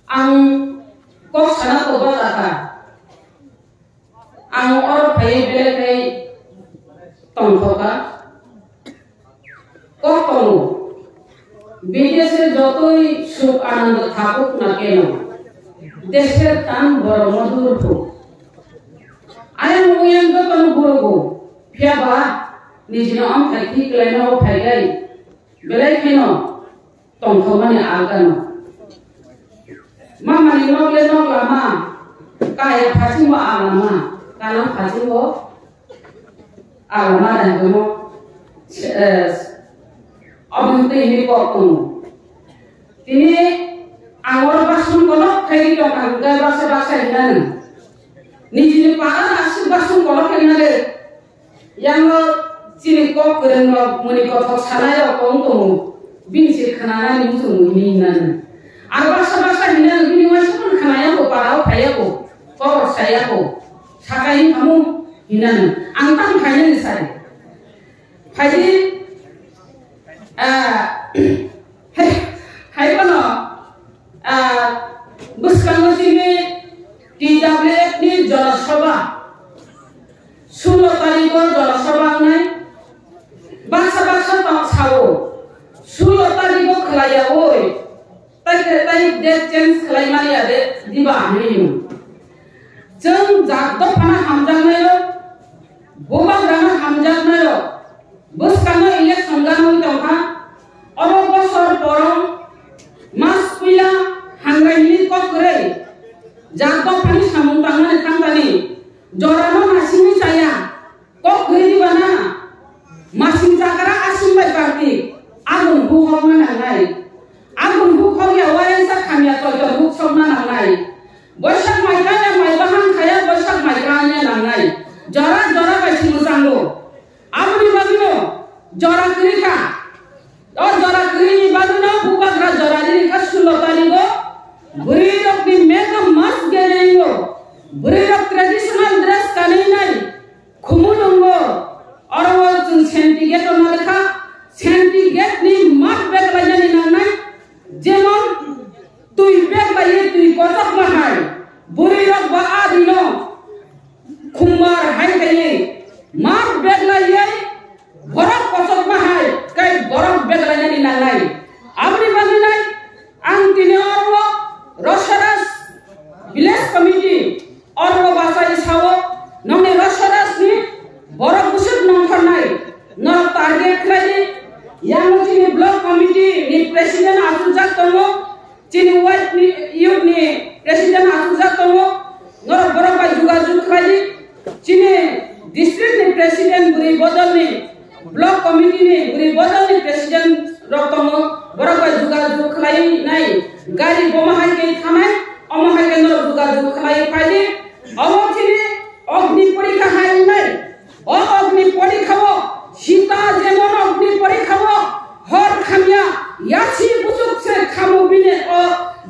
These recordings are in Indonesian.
ang kok sana ko ba ata ang or phai bele kai tong thoka kok tong বিদেশে যতই সুখ আনন্দ থাকুক না কেন দেশের টান বড় মধুর হোক আরে মুয়ান তো তনু গুরগো ফিয়াবা নিজে আম থাকি ক্লাইনো ফাইগাই বেলাই কেন তংথ মানে আগানো মা মানে নগলে নগলামা কায়া ফাসিমো আলামা কানা ফাসিমো আলামা দাঙ্গমো অবন্তে ini kokong ini angor basun kolok kai tokang ga basa hinan nijini paran asu basun kolok hinale yang sini kok keren muni kotok sanaya kong tong bin sir khanana ni musung hinan ar basa hinan bini wasun khanaya ko parao khaya ko kor saya ko sakai kamu hinan angtang khaya ni sai haji hai kono buskango sini TWF ni Janasabha 16 তারিখে Janasabha নাই বাসা তো ছাও 16 তারিখে খলাইয়া ওই তাই date change খলাই মারিয়া দে দিবা হানি जों जागद फाना हामजानायो गोबां राना हामजानायो buskango election gano tongha oro bosor porong mas puya hangaini kokre jato pani samung tangan kangani jorano masing saya kokre di mana masing jakara asim bai parti agun bu hong na ngai agun bu hong ya wayan sa khamya to bu som na ngai bosak mai kaya mai bahan khaya bosak mai kanya na ngai jora bai simusango abri bagino jora krika o jora krini bagino bukagra jora dirika 16 tariko burirok ni mega mas gerengo burirok traditional dress kanai nai khumulungo orwo chung senti get onalekha senti get ni mat bag lajani nanai jemon tui bag laye tui kotak mahai burirok ba adino khumar hai kaye mat bag laye borok kotak mahai kai borok bag lajani nanai abri baginai ang tineorwo Rosaras village committee orwo basai sawo nongni Rosaras ni borok busuk nongkhornai no target khlai yang chini block committee ni president asujak tongo chini white ni youth ni president asujak tongo no borok ba juga khlai chini district ni president buri bodol ni block committee ni buri bodol ni president rotongo borok ba juga khlai nai gari bomahai ke thamai omahai ke no juga khlai paile awchini অগ্নি পরীক্ষা হয় নাই ও অগ্নি পরীক্ষাও সীতা যেমন অগ্নি পরীক্ষাও হর খামিয়া ইয়াসি বুচুকসে খামু বিনে ও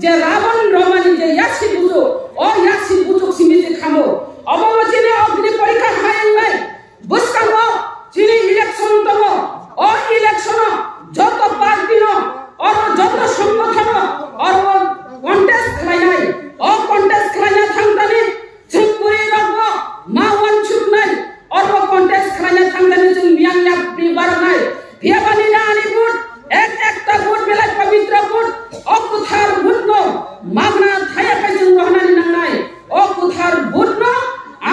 যে রাবণ রমানি যে ইয়াসি বুচু ও ইয়াসি বুচুক সিমিতে খামু অবমচিনে অগ্নি পরীক্ষা হয় নাই বুসকামো চিনি ইলেকশন তম ও ইলেকশন যত পার্টি ন আর যত সংগঠন আর কন্টেস্ট খাই নাই ও কন্টেস্ট খাই না থাংতানি Singpuri rogbo mawan chuknai orbo contest khranya thangdani jung biang yak pribar nai biabani na ani but ekta but belai pavitra but okuthar butno magna thaya ka jung rohnani nangai okuthar butno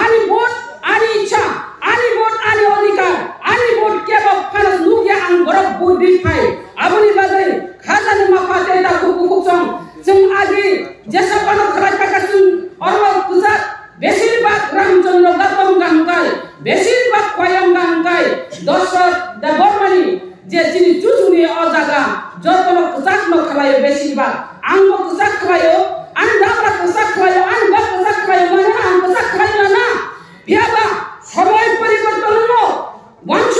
ani but ani icha ani but ani odikar ani but keba phanas nugya ang gorok but bi phai abuni bagai khazani mafate da kukuksong jung agi jesa pano khraj pakasung orbo kuzat বেশিরভাগ রামচন্দ্র গতম গাঙ্গাই বেশিরভাগ কয়ম গাঙ্গাই দশর দেবরমানি যে যিনি চুচুনি অজাগা যতন কুজাক ন খালায় বেশিরভাগ আঙ্গ কুজাক খালায় আন দাবরা কুজাক খালায় আন বাপ কুজাক খালায় মানে আন কুজাক খালায় না বিয়াবা সময় পরিবর্তন ন বংশ